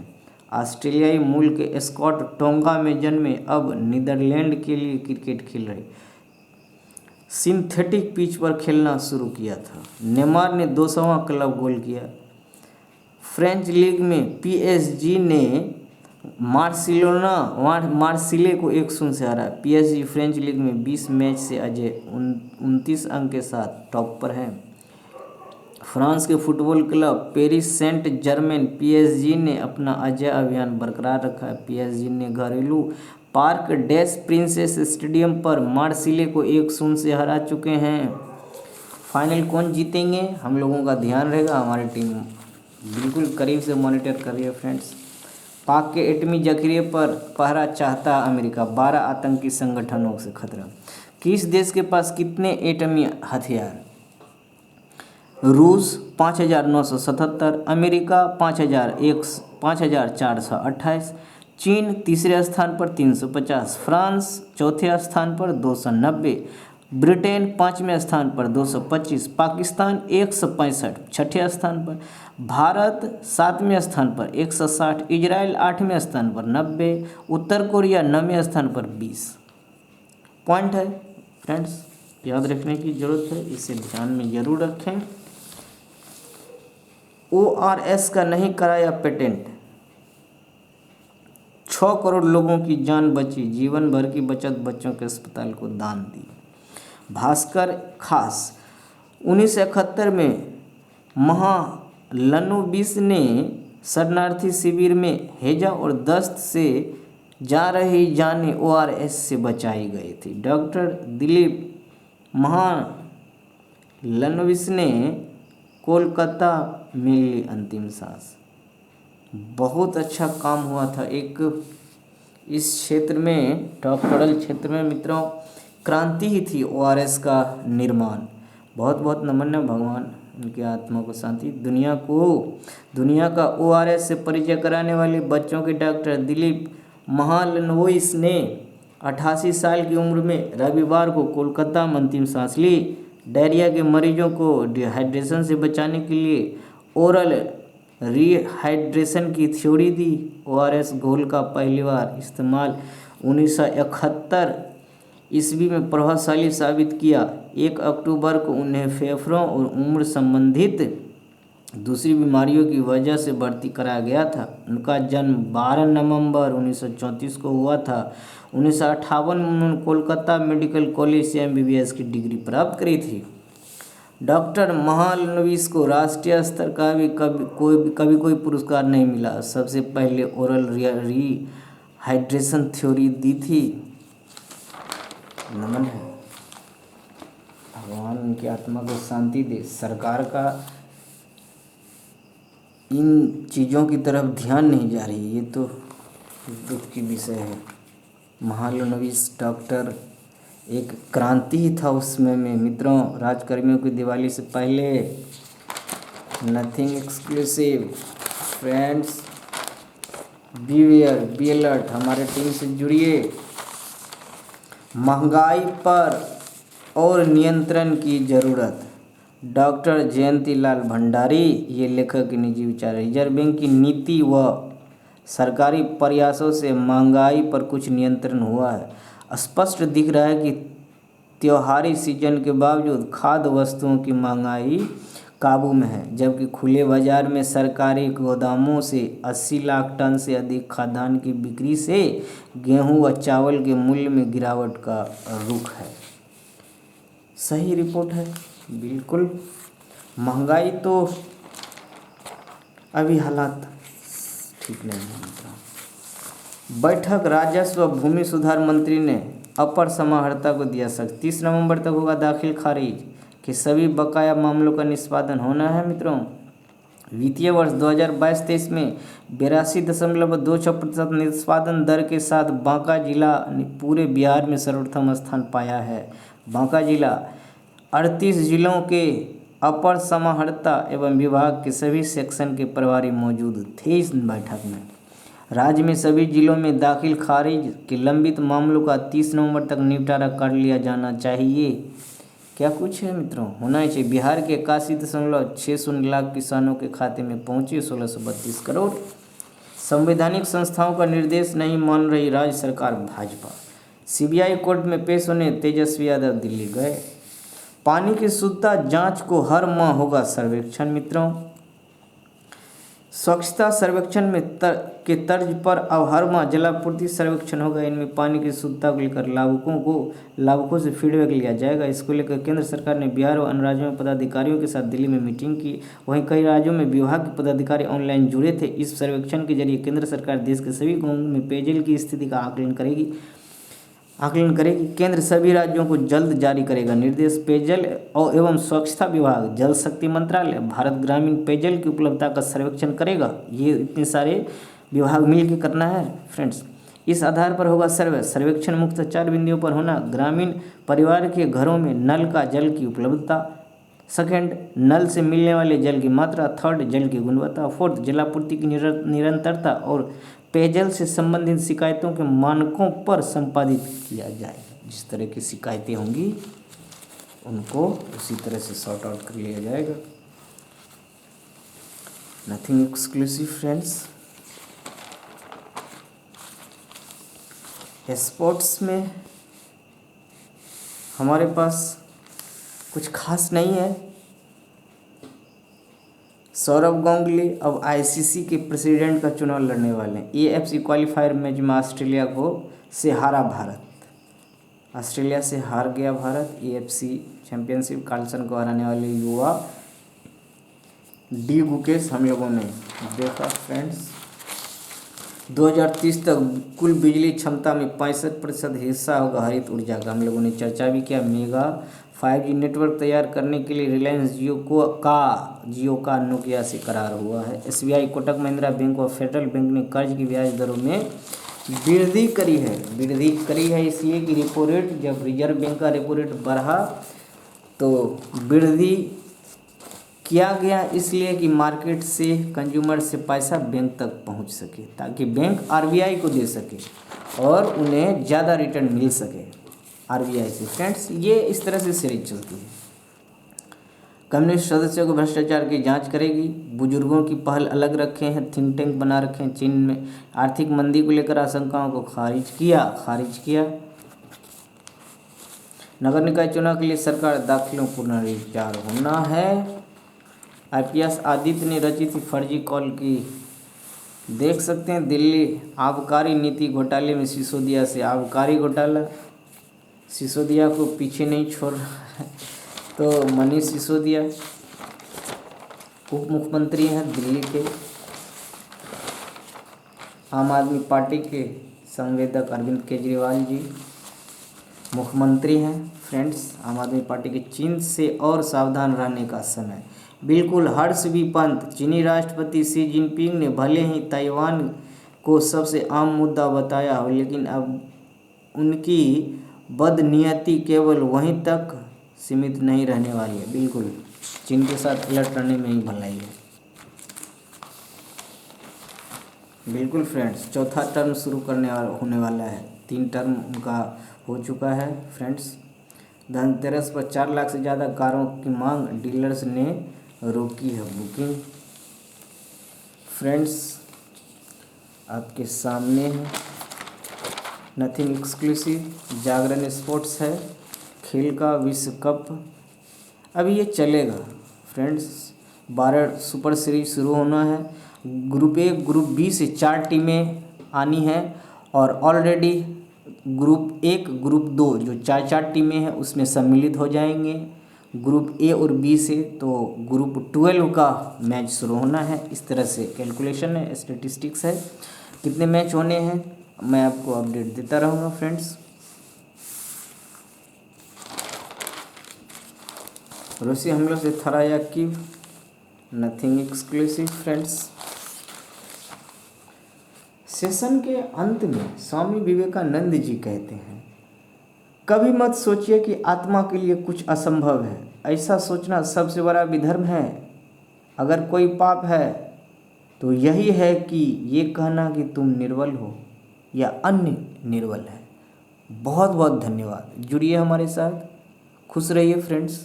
ऑस्ट्रेलियाई मूल के स्कॉट टोंगा में जन्मे, अब नीदरलैंड के लिए क्रिकेट खेल रहे। सिंथेटिक पिच पर खेलना शुरू किया था। नेमार ने 200वां क्लब गोल किया। फ्रेंच लीग में पीएसजी ने मार्सिले को 1-0 से हरा। पीएसजी फ्रेंच लीग में 20 मैच से अजय 29 अंक के साथ टॉप पर है। फ्रांस के football club Paris Saint Germain PSG ने अपना अजय अभियान बरकरार रखा है। पीएसजी ने घरेलू पार्क डेस प्रिंसेस स्टेडियम पर मार्सिले को 1-0 से हरा चुके हैं। फाइनल कौन जीतेंगे हम लोगों का ध्यान रहेगा। हमारी टीम बिल्कुल करीब से मॉनिटर कर रही है फ्रेंड्स। पाक के एटमी जखीरे पर पहरा चाहता अमेरिका, 12 आतंकी संगठनों से खतरा। किस देश के पास कितने एटमी हथियार? रूस 5,977, अमेरिका 5,428, चीन तीसरे स्थान पर 350, फ्रांस चौथे स्थान पर 290, ब्रिटेन 5वें स्थान पर 225, पाकिस्तान 165 छठे स्थान पर, भारत 7वें स्थान पर 160, इजराइल 8वें स्थान पर 90, उत्तर कोरिया 9वें स्थान पर 20 पॉइंट है फ्रेंड्स। याद रखने की ज़रूरत है, इसे ध्यान में ज़रूर रखें। ORS का नहीं कराया पेटेंट, 6 करोड़ लोगों की जान बची, जीवन भर की बचत बच्चों के अस्पताल को दान दी। भास्कर खास, 1971 में महालनोबिस ने शरणार्थी शिविर में हैजा और दस्त से जा रही जाने ORS से बचाई गई थी। डॉक्टर दिलीप महालनोबिस ने कोलकाता में ली अंतिम सांस। बहुत अच्छा काम हुआ था एक इस क्षेत्र में, डॉक्टरल क्षेत्र में मित्रों क्रांति ही थी ORS का निर्माण। बहुत बहुत नमन है भगवान उनकी आत्मा को शांति। दुनिया का ORS से परिचय कराने वाले बच्चों के डॉक्टर दिलीप महालनोबिस ने 88 साल की उम्र में रविवार को कोलकाता में अंतिम सांस ली। डायरिया के मरीजों को डिहाइड्रेशन से बचाने के लिए ओरल रीहाइड्रेशन की थ्योरी दी। ORS घोल का पहली बार इस्तेमाल 1971 ईस्वी में प्रभावशाली साबित किया। 1 अक्टूबर को उन्हें फेफड़ों और उम्र संबंधित दूसरी बीमारियों की वजह से भर्ती कराया गया था। उनका जन्म 12 नवंबर 1934 को हुआ था। 1958 में उन्होंने कोलकाता मेडिकल कॉलेज से MBBS की डिग्री प्राप्त करी थी। डॉक्टर महालनोबिस को राष्ट्रीय स्तर का भी कभी कोई पुरस्कार नहीं मिला। सबसे पहले ओरल रीहाइड्रेशन थ्योरी दी थी। नमन है, भगवान उनकी आत्मा को शांति दे। सरकार का इन चीज़ों की तरफ ध्यान नहीं जा रही, ये तो दुख की विषय है। महालनोबिस डॉक्टर एक क्रांति ही था उसमें में मित्रों। राजकर्मियों की दिवाली से पहले nothing exclusive friends, beware, be alert, हमारे टीम से जुड़िए। महंगाई पर और नियंत्रण की ज़रूरत, डॉक्टर जयंती लाल भंडारी, ये लेखक के निजी विचार। रिजर्व बैंक की नीति व सरकारी प्रयासों से महंगाई पर कुछ नियंत्रण हुआ है। स्पष्ट दिख रहा है कि त्योहारी सीजन के बावजूद खाद्य वस्तुओं की महंगाई काबू में है, जबकि खुले बाजार में सरकारी गोदामों से 80 लाख टन से अधिक खाद्यान्न की बिक्री से गेहूं व चावल के मूल्य में गिरावट का रुख है। सही रिपोर्ट है, बिल्कुल। महंगाई तो अभी हालात ठीक नहीं है। बैठक, राजस्व व भूमि सुधार मंत्री ने अपर समाहर्ता को दिया सख्त। 30 नवंबर तक होगा दाखिल खारिज कि सभी बकाया मामलों का निष्पादन होना है। मित्रों, वित्तीय वर्ष 2022-23 में 82.26% निष्पादन दर के साथ बांका जिला ने पूरे बिहार में सर्वप्रथम स्थान पाया है। बांका जिला 38 जिलों के अपर समाहर्ता एवं विभाग के सभी सेक्शन के प्रभारी मौजूद थे इस बैठक में। राज्य में सभी जिलों में दाखिल खारिज के लंबित मामलों का 30 नवंबर तक निपटारा कर लिया जाना चाहिए। क्या कुछ है मित्रों, होना ही चाहिए। बिहार के 81.60 लाख किसानों के खाते में पहुंचे 1632 करोड़। संवैधानिक संस्थाओं का निर्देश नहीं मान रही राज्य सरकार भाजपा। CBI कोर्ट में पेश होने तेजस्वी यादव दिल्ली गए। पानी की शुद्धता जांच को हर माह होगा सर्वेक्षण। मित्रों, स्वच्छता सर्वेक्षण में के तर्ज पर अब हर माह जलापूर्ति सर्वेक्षण होगा। इनमें पानी की शुद्धता को लेकर लाभुकों से फीडबैक लिया जाएगा। इसको लेकर केंद्र सरकार ने बिहार व अन्य राज्यों में पदाधिकारियों के साथ दिल्ली में मीटिंग की। वहीं कई राज्यों में विभाग के पदाधिकारी ऑनलाइन जुड़े थे। इस सर्वेक्षण के जरिए केंद्र सरकार देश के सभी गाँवों में पेयजल की स्थिति का आकलन करेगी। केंद्र सभी राज्यों को जल्द जारी करेगा निर्देश। पेयजल एवं स्वच्छता विभाग, जल शक्ति मंत्रालय, भारत ग्रामीण पेयजल की उपलब्धता का सर्वेक्षण करेगा। ये इतने सारे विभाग मिल के करना है फ्रेंड्स। इस आधार पर होगा सर्वेक्षण मुख्यतः 4 बिंदुओं पर होना। ग्रामीण परिवार के घरों में नल का जल की उपलब्धता, सेकंड नल से मिलने वाले जल की मात्रा, थर्ड जल की गुणवत्ता, फोर्थ जलापूर्ति की निरंतरता और पेयजल से संबंधित शिकायतों के मानकों पर संपादित किया जाए। जिस तरह की शिकायतें होंगी उनको उसी तरह से सॉर्ट आउट कर लिया जाएगा। Nothing exclusive friends. स्पोर्ट्स में हमारे पास कुछ खास नहीं है। सौरव गांगुली अब ICC के प्रेसिडेंट का चुनाव लड़ने वाले हैं। AFC क्वालिफायर मैच में ऑस्ट्रेलिया से हारा भारत। ऑस्ट्रेलिया से हार गया भारत। AFC चैंपियनशिप कार्लसन को हराने वाले युवा डी गुकेश हम लोगों ने देखा फ्रेंड्स। 2030 तक कुल बिजली क्षमता में 65% हिस्सा होगा हरित ऊर्जा का। हम लोगों ने चर्चा भी किया। मेगा 5G नेटवर्क तैयार करने के लिए रिलायंस जियो का नोकिया से करार हुआ है। SBI, कोटक महिंद्रा बैंक और फेडरल बैंक ने कर्ज की ब्याज दरों में वृद्धि करी है इसलिए कि रेपो रेट, जब रिजर्व बैंक का रेपो रेट बढ़ा तो वृद्धि किया गया, इसलिए कि मार्केट से कंज्यूमर से पैसा बैंक तक पहुंच सके, ताकि बैंक RBI को दे सके और उन्हें ज़्यादा रिटर्न मिल सके RBI से। फ्रेंड्स, ये इस तरह से सीरीज चलती है। कम्युनिस्ट सदस्यों को भ्रष्टाचार की जांच करेगी। बुजुर्गों की पहल अलग रखे हैं, थिंक टैंक बना रखे हैं। चीन में आर्थिक मंदी को लेकर आशंकाओं को खारिज किया। नगर निकाय चुनाव के लिए सरकार दाखिलों पुनर्विचार होना है। IPS आदित्य ने रची थी फर्जी कॉल की। देख सकते हैं दिल्ली आबकारी नीति घोटाले में सिसोदिया से आबकारी घोटाला, सिसोदिया को पीछे नहीं छोड़ रहा है। तो मनीष सिसोदिया उप मुख्यमंत्री हैं दिल्ली के। आम आदमी पार्टी के संवेदक अरविंद केजरीवाल जी मुख्यमंत्री हैं। फ्रेंड्स, आम आदमी पार्टी के चीन से और सावधान रहने का समय। बिल्कुल हर्ष भी पंत। चीनी राष्ट्रपति शी जिनपिंग ने भले ही ताइवान को सबसे आम मुद्दा बताया हो, लेकिन अब उनकी बदनीयती केवल वहीं तक सीमित नहीं रहने वाली है। बिल्कुल चीन के साथ अलर्ट रहने में ही भलाई है। बिल्कुल फ्रेंड्स, चौथा टर्म शुरू होने वाला है। 3 टर्म उनका हो चुका है। फ्रेंड्स, धनतेरस पर 4 लाख से ज़्यादा कारों की मांग, डीलर्स ने रोकी है बुकिंग। फ्रेंड्स, आपके सामने है नथिंग एक्सक्लूसिव। जागरण स्पोर्ट्स है, खेल का विश्व कप अभी ये चलेगा। फ्रेंड्स, 12 सुपर सीरीज शुरू होना है। ग्रुप ए ग्रुप बी से 4 टीमें आनी हैं और ऑलरेडी ग्रुप 1 ग्रुप 2 जो 4 टीमें हैं उसमें सम्मिलित हो जाएंगे ग्रुप ए और बी से। तो ग्रुप 12 का मैच शुरू होना है। इस तरह से कैलकुलेशन है, स्टेटिस्टिक्स है, कितने मैच होने हैं मैं आपको अपडेट देता रहूँगा। फ्रेंड्स, रूसी हमलों से थराया Kyiv, nothing exclusive. Friends, session के अंत में स्वामी विवेकानंद जी कहते हैं, कभी मत सोचिए कि आत्मा के लिए कुछ असंभव है। ऐसा सोचना सबसे बड़ा विधर्म है। अगर कोई पाप है तो यही है कि ये कहना कि तुम निर्बल हो या अन्य निर्बल है। बहुत बहुत धन्यवाद। जुड़िए हमारे साथ, खुश रहिए फ्रेंड्स।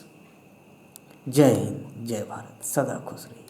जय हिंद, जय भारत, सदा खुश रहिए।